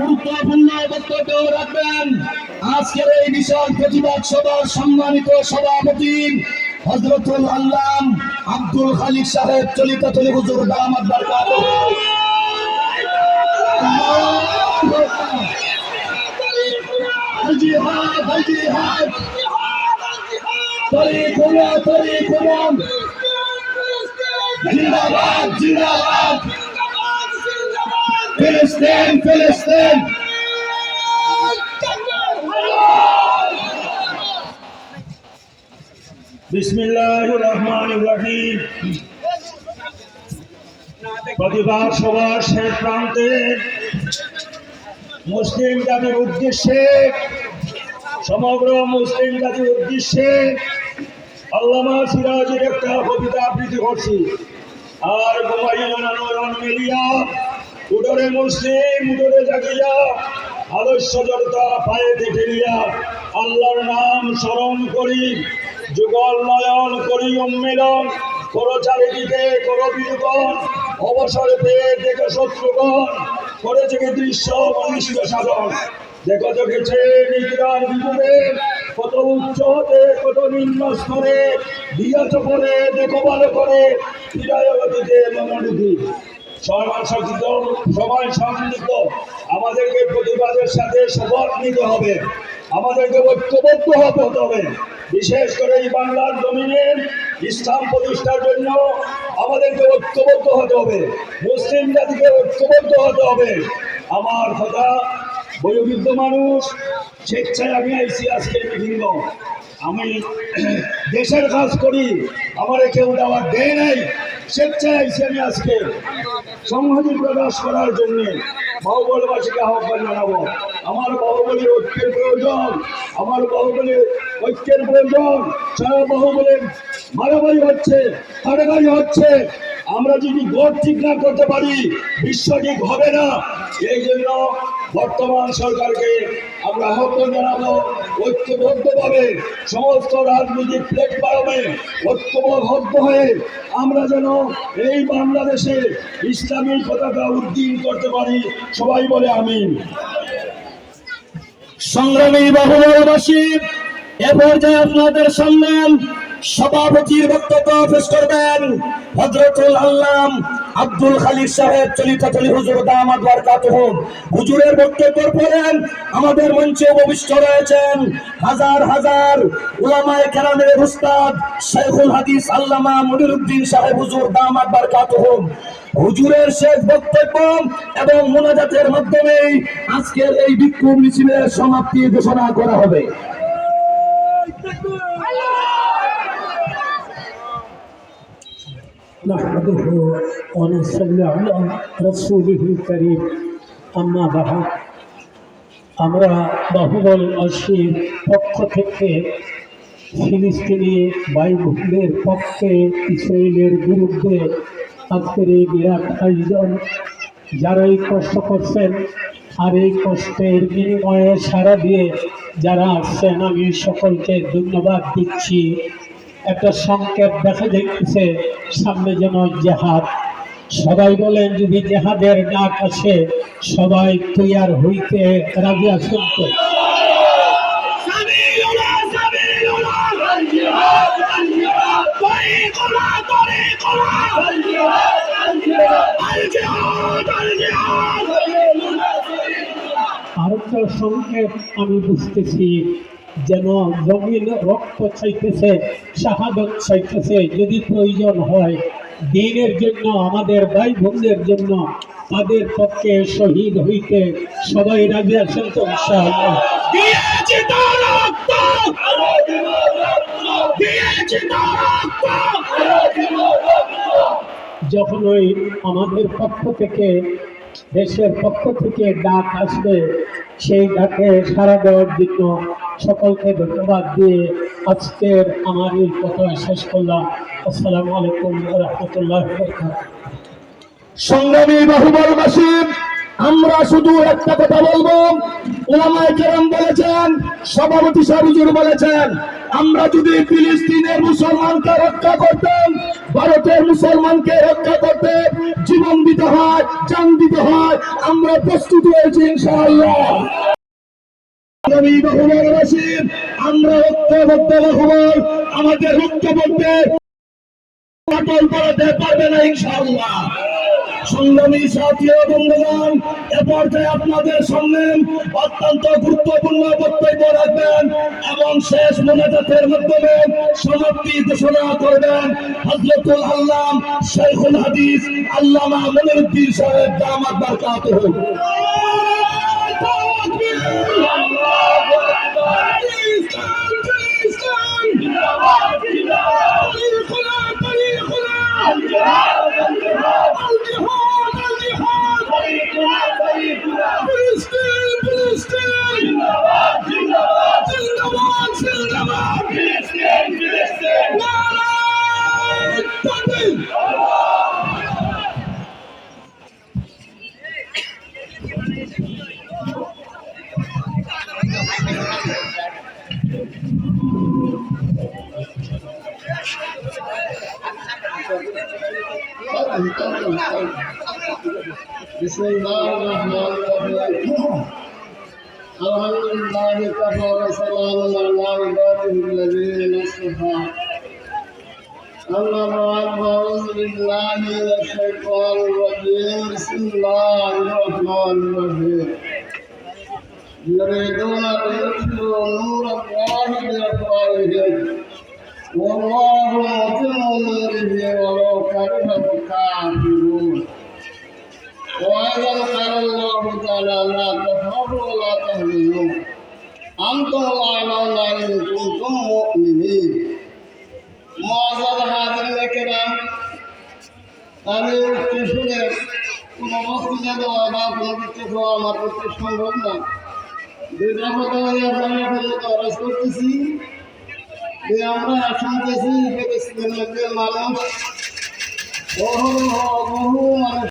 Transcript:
গুরুত্বপূর্ণ বক্তব্য রাখবেন আজকের এই বিশাল প্রতিবাদ সভার সম্মানিত সভাপতি হযরতুল আল্লাম আব্দুল খালিক সাহেব চলিত হুজুর দামাত বরকাতুহু। জিহাদ জিহাদ তরিকুল জিন্দাবাদ জিন্দাবাদ ফিলিস্তিন ফিলিস্তিন। বিসমিল্লাহির রহমানির রহিম। প্রতিবাদ সভার শেষ প্রান্তে মুসলিম জাতির উদ্দেশ্যে, সমগ্র মুসলিম জাতির উদ্দেশ্যে আল্লামা সিরাজের একটা কবিতা আবৃত্তি করছি। আর ঘুমাইয়া না নয়ন মেলিয়া, উদরে মুসলিম উদরে জাগিয়া, আদর্শ জনতা পায়েতে ফেলিয়া আল্লাহর নাম স্মরণ করি, যুগল নয়ন করি উন্মিলন, করো চারিদিকে করো বিলুপন, অবসরে পেয়ে দেখে শত্রুগণ করেছে কি দৃশ্য অনিষ্ট সাধন। দেখো দেখেছে নিগ্রার বিপুরে, কত উচ্চ হতে কত নিম্ন স্তরে দিয়াছ করে দেখো ভালো করে হৃদয়গতিতে মনোনীতি। সবাই সম্মিলিত আমাদেরকে প্রতিবাদের সাথে শপথ নিতে হবে, আমাদেরকে ঐক্যবদ্ধ হতে হবে। বিশেষ করে এই বাংলার জমিনে ইসলাম প্রতিষ্ঠার জন্য আমাদেরকে ঐক্যবদ্ধ হতে হবে, মুসলিম জাতিকে ঐক্যবদ্ধ হতে হবে। আমার কথা, বয়োবৃদ্ধ মানুষ, স্বেচ্ছায় আমি আইসি আজকে মিটিং। আমি দেশের কাজ করি, আমার কেউ দেওয়ার দেয় নাই, স্বেচ্ছায় আইসি আমি আজকে সংহতি প্রকাশ করার জন্য বাহুবলবাসীকে আহ্বান জানাবো। আমার বাহুবলীর ঐক্যের প্রয়োজন, আমার বাহুবলীর ঐক্যের প্রয়োজন। সারা বাহুবলের মারামারি হচ্ছে, কাটাকাটি হচ্ছে। আমরা যদি গড় ঠিক না করতে পারি বিশ্ব ঠিক হবে না। এই জন্য বর্তমান সরকারকে আমরা আহ্বান জানাবো, ঐক্যবদ্ধভাবে সমস্ত রাজনৈতিক প্ল্যাটফর্মে ঐক্যবদ্ধ হয়ে আমরা যেন এই বাংলাদেশে ইসলামী পতাকা উড্ডীন করতে পারি। সবাই বলে আমিন। সংগ্রামী বাহুবলবাসী, এ পর্যায়ে আপনাদের সামনে সভাপতির বক্তব্য পেশ করবেন হযরতুল আল্লাম আব্দুল খালিক সাহেব চলিত হুজুর দামাত বরকাতুহু। হুজুরের বক্তব্যের পরে আমাদের মঞ্চে উপবিষ্ট রয়েছেন হাজার হাজার উলামায়ে কেরামের উস্তাদ শাইখুল হাদিস আল্লামা মুনিরউদ্দিন সাহেব হুজুর দামাত বরকাতুহু। হুজুরের শেষ বক্তব্য এবং মুনাজাতের মাধ্যমে আজকের এই বিক্ষোভ মিছিলের সমাপ্তি ঘোষণা করা হবে। نحمده ونصلي على رسوله الكريم أما بعد। আমরা বাহুবলবাসীর পক্ষ থেকে ফিলিস্তিনি ভাই বোনদের পক্ষে, ইসরায়েলের বিরুদ্ধে আজকের এই বিরাট আয়োজন, যারাই কষ্ট করছেন আর এই কষ্টের বিনিময়ে সারা দিয়ে যারা আসছেন, আমি সকলকে ধন্যবাদ দিচ্ছি। একটা সংকেত দেখা দেখতেছে সামনে যেন জেহাদ। সবাই বলেন যদি জেহাদের ডাক আসে সবাই তৈয়ার হইতে রাজি আছেন তো? আরেকটা সংকেত আমি বুঝতেছি, যেন জমিন রক্ত চাইতেছে, শাহাদত চাইতেছে। যদি প্রয়োজন হয় দিনের জন্য, আমাদের ভাই বোনদের জন্য, তাদের পক্ষে শহীদ হইতে সবাই রাজি আছেন তো? ইনশাআল্লাহ। যখনই আমাদের পক্ষ থেকে, দেশের পক্ষ থেকে ডাক আসবে, সেই ডাকে সাড়া দেওয়ার জন্য সকলকে ধন্যবাদ দিয়ে আজকের আমার এই কথা শেষ করলাম। আসসালামু আলাইকুম ওয়া রাহমাতুল্লাহি ওয়া বারাকাতুহু। সংগ্রামী বাহুবলবাসী, আমরা শুধু একটা কথা বলবো, উলামায়ে কেরাম বলেছেন, সভাপতি সাহেব হুজুর বলেছেন, আমরা যদি ফিলিস্তিনের মুসলমানকে রক্ষা করতাম, ভারতের মুসলমানকে রক্ষা করতে জীবন দিতে হয়, জান দিতে হয়। আমরা প্রস্তুত হয়েছি ইনশাআল্লাহ। আমরা ঐক্যবদ্ধ হবো, আমাদের ঐক্যবদ্ধে পাটল করাতে পারবে না ইনশাআল্লাহ। সংগ্রামী সাথী ও বন্ধুগণ, এ পর্যায়ে আপনাদের সামনে অত্যন্ত গুরুত্বপূর্ণ বক্তব্য রাখবেন এবং শেষ মোনাজাতের মাধ্যমে সমাপ্তি ঘোষণা করবেন হযরতুল আল্লাম শাইখুল হাদিস আল্লামা মনিরুদ্দিন সাহেব দামাত বারকাতুহু। بسم الله الرحمن الرحيم الحمد لله كفى وسلام على عباده الذين اصطفى أما بعد فأعوذ بالله من الشيطان الرجيم بسم الله الرحمن الرحيم يريدون أن يطفئوا نور الله بأفواههم والله متم نوره ولو كره الكافرون وأيضا قال الله تعالى لا تخافوا ولا تهزموا أنتم الأعلون إن كنتم مؤمنين معزز حاضرين الكرام আমি উচ্চ সুরে কোনো বক্তৃতা দেওয়া বা কোনো কিছু খাওয়া আমার পক্ষে সম্ভব না। দুইটা কথা হয়ে আপনারা আরজ করতেছি যে আমরা শুনতেছি যে মানুষ বহু মানুষ